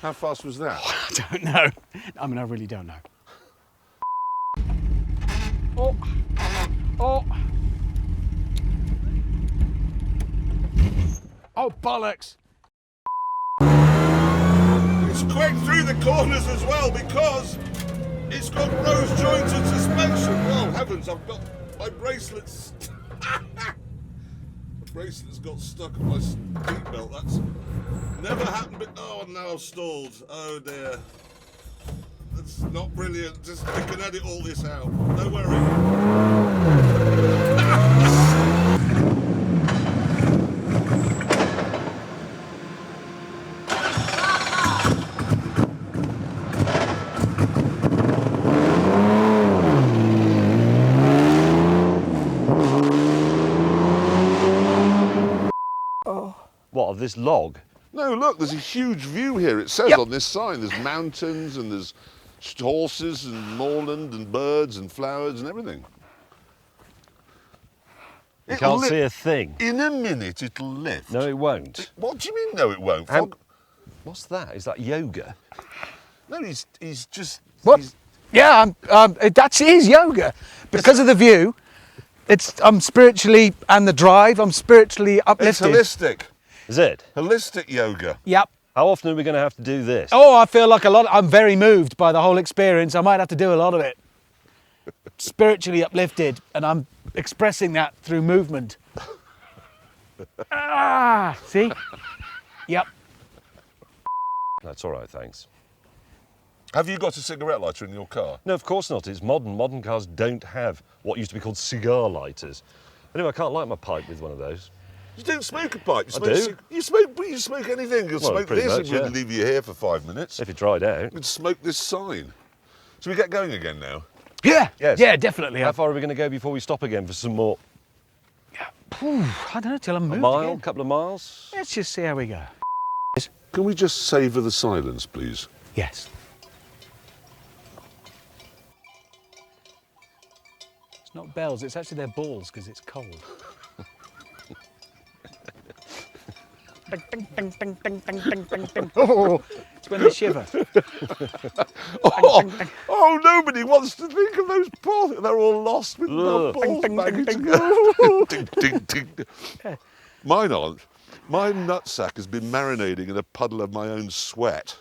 How fast was that? I don't know. I mean, I really don't know. Oh, oh. Oh, bollocks. It's quick through the corners as well because it's got rose jointed suspension. Oh heavens, I've got my bracelets. The bracelet's got stuck on my seat belt. That's never happened. But oh, now I've stalled. Oh dear. That's not brilliant. Just we can edit all this out. Don't worry. What, of this log? No, look, there's a huge view here. It says on this sign, there's mountains and there's horses and moorland and birds and flowers and everything. You can't see a thing. In a minute, it'll lift. No, it won't. What do you mean, no, it won't? What's that? Is that yoga? No, he's just... What? Yeah, it actually is yoga. Because of the view, I'm spiritually, and the drive, I'm spiritually uplifted. It's holistic. Is it? Holistic yoga. Yep. How often are we going to have to do this? Oh, I feel like I'm very moved by the whole experience. I might have to do a lot of it. Spiritually uplifted, and I'm expressing that through movement. See? Yep. That's all right, thanks. Have you got a cigarette lighter in your car? No, of course not. It's modern. Modern cars don't have what used to be called cigar lighters. Anyway, I can't light my pipe with one of those. You don't smoke a pipe. I do. You smoke anything. You'll smoke pretty this much, and we'll leave you here for 5 minutes. If it dried out. You can smoke this sign. Should we get going again now? Yeah. Yes. Yeah, definitely. How far are we going to go before we stop again for some more? I don't know, till I'm moved A mile? again. Couple of miles? Let's just see how we go. Can we just savour the silence, please? Yes. It's not bells, it's actually their balls because it's cold. Ding, ding, ding, ding, ding, ding, ding, ding. Oh, it's when they shiver. Oh, nobody wants to think of those poor things. They're all lost with the balls Ding, ding, banging ding, ding. together. Ding, ding, ding. Mine aren't. My nutsack has been marinating in a puddle of my own sweat.